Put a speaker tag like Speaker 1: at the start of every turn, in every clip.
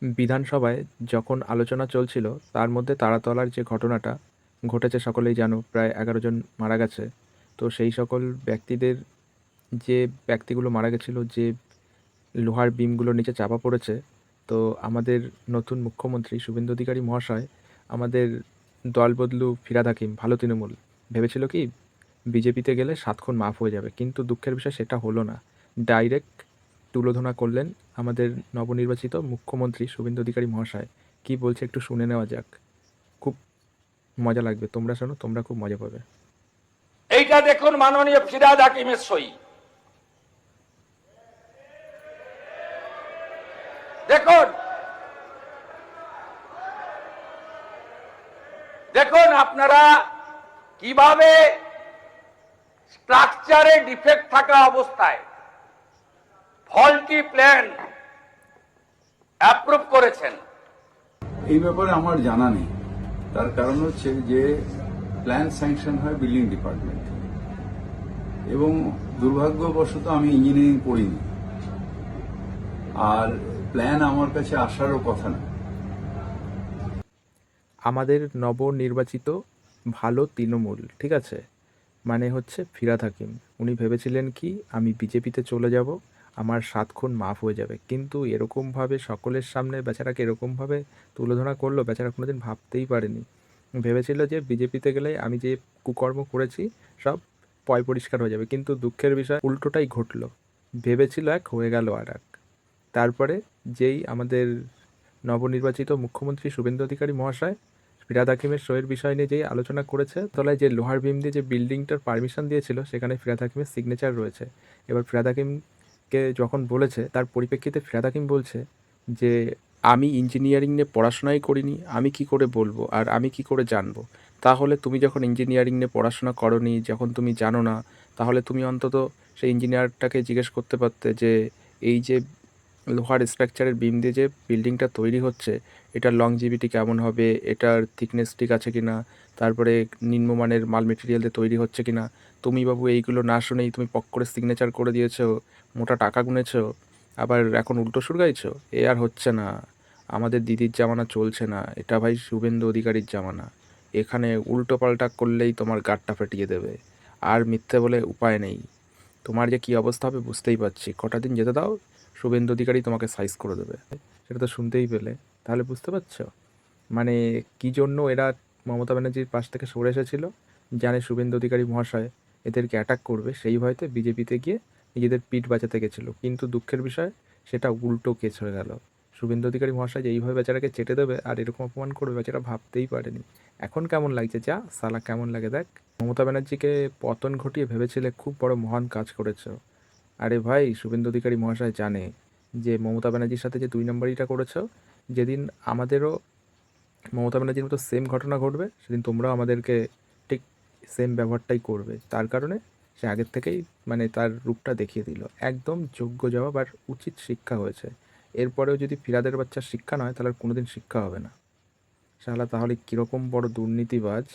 Speaker 1: বিধানসভায় যখন আলোচনা চলছিল তার মধ্যে তারাতলার যে ঘটনাটা ঘটেছে সকলেই জানো, প্রায় 11 জন মারা গেছে। তো সেই সকল ব্যক্তিদের, যে ব্যক্তিগুলো মারা গেছিল, যে লোহার বিমগুলোর নিচে চাপা পড়েছে, তো আমাদের নতুন মুখ্যমন্ত্রী শুভেন্দু অধিকারী মহাশয় আমাদের দলবদলু ফিরহাদ হাকিম, ভালো তৃণমূল, ভেবেছিল কি বিজেপিতে গেলে 7 খুন মাফ হয়ে যাবে, কিন্তু দুঃখের বিষয় সেটা হলো না। ডাইরেক্ট তুলোধনা করলেন আমাদের নবনির্বাচিত মুখ্যমন্ত্রী শুভেন্দু অধিকারী মহাশয়। কি বলছে একটু শুনে নেওয়া যাক, খুব মজা লাগবে। তোমরা শোনো, তোমরা খুব মজা পাবে।
Speaker 2: এইটা দেখুন মাননীয় ফিরহাদ হাকিমের সই। দেখুন দেখুন আপনারা কিভাবে স্ট্রাকচারে ডিফেক্ট থাকা অবস্থায় ফল্টি প্ল্যান অ্যাপ্রুভ করেছেন।
Speaker 3: এই ব্যাপারে আমার জানা নেই। তার কারণ হচ্ছে যে প্ল্যান স্যাংশন হয় বিল্ডিং ডিপার্টমেন্ট, এবং দুর্ভাগ্যবশত আমি ইঞ্জিনিয়ারিং পড়িনি, আর প্ল্যান আমার কাছে আসারও কথা না।
Speaker 1: আমাদের নবনির্বাচিত ভালো তৃণমূল, ঠিক আছে, মানে হচ্ছে ফিরহাদ হাকিম, উনি ভেবেছিলেন কি আমি বিজেপিতে চলে যাব, আমার 7 খুন মাফ হয়ে যাবে, কিন্তু এরকমভাবে সকলের সামনে বেচারাকে এরকমভাবে তুলোধনা করলো, বেচারা কোনোদিন ভাবতেই পারেনি। ভেবেছিল যে বিজেপিতে গেলে আমি যে কুকর্ম করেছি সব পয় পরিষ্কার হয়ে যাবে, কিন্তু দুঃখের বিষয় উল্টোটাই ঘটলো। ভেবেছিল এক, হয়ে গেল আর এক। তারপরে যেই আমাদের নবনির্বাচিত মুখ্যমন্ত্রী শুভেন্দু অধিকারী মহাশয় ফিরহাদ হাকিমের সইয়ের বিষয় নিয়ে যেই আলোচনা করেছে, তলায় যে লোহার বিম দিয়ে যে বিল্ডিংটার পারমিশন দিয়েছিল সেখানে ফিরহাদ হাকিমের সিগনেচার রয়েছে। এবার ফিরহাদ হাকিমকে যখন বলেছে, তার পরিপ্রেক্ষিতে ফিরহাদ হাকিম বলছে যে আমি ইঞ্জিনিয়ারিং নিয়ে পড়াশোনাই করিনি, আমি কি করে বলবো আর আমি কি করে জানবো? তাহলে তুমি যখন ইঞ্জিনিয়ারিং নিয়ে পড়াশোনা করনি, যখন তুমি জানো না, তাহলে তুমি অন্তত সেই ইঞ্জিনিয়ারটাকে জিজ্ঞেস করতে পারতে যে এই যে লোহার স্ট্রাকচারের বিম দিয়ে যে বিল্ডিংটা তৈরি হচ্ছে, এটার লংজিভিটি কেমন হবে, এটার থিকনেস ঠিক আছে কিনা, তারপরে নিম্নমানের মাল মেটেরিয়াল দিয়ে তৈরি হচ্ছে কিনা। তুমি বাবু এইগুলো না শুনেই তুমি পক করে সিগনেচার করে দিয়েছো, মোটা টাকা গুনেছো, আবার এখন উল্টো সুর গাইছো। এ আর হচ্ছে না, আমাদের দিদির জামানা চলছে না, এটা ভাই শুভেন্দু অধিকারীর জামানা। এখানে উল্টো পাল্টা করলেই তোমার গাঁটটা ফেটিয়ে দেবে, আর মিথ্যে বলে উপায় নেই। তোমার যে কী অবস্থা হবে বুঝতেই পারছি, কটা দিন যেতে দাও, শুভেন্দু অধিকারী তোমাকে সাইজ করে দেবে। সেটা তো শুনতেই পেলে, তাহলে বুঝতে পারছো মানে কী জন্য এরা মমতা ব্যানার্জির পাশ থেকে সরে এসেছিল। জানে শুভেন্দু অধিকারী মহাশয় এদেরকে অ্যাটাক করবে, সেই ভয়তে বিজেপিতে গিয়ে নিজেদের পিঠ বাঁচাতে গেছিলো, কিন্তু দুঃখের বিষয় সেটা উল্টো কেস হয়ে গেল। শুভেন্দু অধিকারী মহাশয় যে এইভাবে বেচারাকে চেটে দেবে আর এরকম অপমান করবে, বেচারা ভাবতেই পারেনি। এখন কেমন লাগছে, যা সালা কেমন লাগে দেখ। মমতা ব্যানার্জিকে পতন ঘটিয়ে ভেবেছিলে খুব বড় মহান কাজ করেছো। আরে ভাই, শুভেন্দু অধিকারী মহাশয় জানে যে মমতা ব্যানার্জির সাথে যে 2 নম্বরিটা করেছো, যেদিন আমাদেরও মমতা ব্যানার্জির মতো সেম ঘটনা ঘটবে, সেদিন তোমরাও আমাদেরকে ঠিক সেম ব্যবহারটাই করবে। তার কারণে সে আগের থেকেই মানে তার রূপটা দেখিয়ে দিল। একদম যোগ্য জবাব আর উচিত শিক্ষা হয়েছে। এরপরেও যদি ফিরাদের বাচ্চার শিক্ষা নয়, তাহলে আর কোনোদিন শিক্ষা হবে না। শালা তাহলে কীরকম বড় দুর্নীতিবাজ,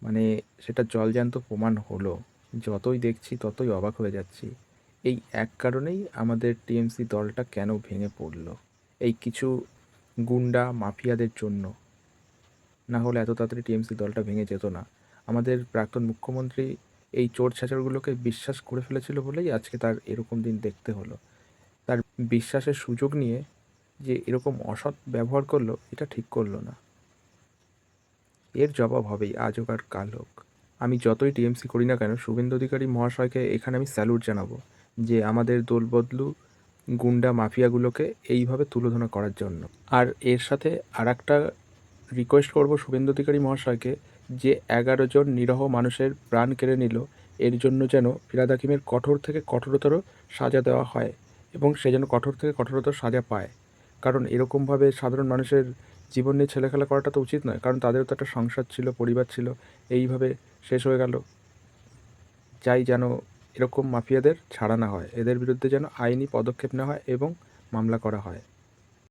Speaker 1: মানে সেটা জলজ্যান্ত প্রমাণ হলো। যতই দেখছি ততই অবাক হয়ে যাচ্ছি। এই এক কারণেই আমাদের টিএমসি দলটা কেন ভেঙে পড়ল, এই কিছু গুন্ডা মাফিয়াদের জন্য। না হলে এত তাড়াতাড়ি টিএমসি দলটা ভেঙে যেত না। আমাদের প্রাক্তন মুখ্যমন্ত্রী এই চোর ছাঁচড়গুলোকে বিশ্বাস করে ফেলেছিল বলেই আজকে তার এরকম দিন দেখতে হলো। তার বিশ্বাসের সুযোগ নিয়ে যে এরকম অসৎ ব্যবহার করলো, এটা ঠিক করলো না। এর জবাব হবেই, আজ হোক আর কাল হোক। আমি যতই টিএমসি করি না কেন, শুভেন্দু অধিকারী মহাশয়কে এখানে আমি স্যালুট জানাবো, যে আমাদের দলবদলু গুন্ডা মাফিয়াগুলোকে এইভাবে তুলোধনা করার জন্য। আর এর সাথে আর একটা রিকোয়েস্ট করব শুভেন্দু অধিকারী মহাশয়কে, যে 11 জন নিরহ মানুষের প্রাণ কেড়ে নিল, এর জন্য যেন ফিরহাদ হাকিমের কঠোর থেকে কঠোরতর সাজা দেওয়া হয়, এবং সে যেন কঠোর থেকে কঠোরতর সাজা পায়। কারণ এরকমভাবে সাধারণ মানুষের জীবন নিয়ে ছেলেখেলা করাটা তো উচিত নয়, কারণ তাদেরও তো একটা সংসার ছিল, পরিবার ছিল, এইভাবে শেষ হয়ে গেল। চাই যেন এরকম মাফিয়াদের ছাড়া না হয়, এদের বিরুদ্ধে যেন আইনি পদক্ষেপ নেওয়া হয় এবং মামলা করা হয়।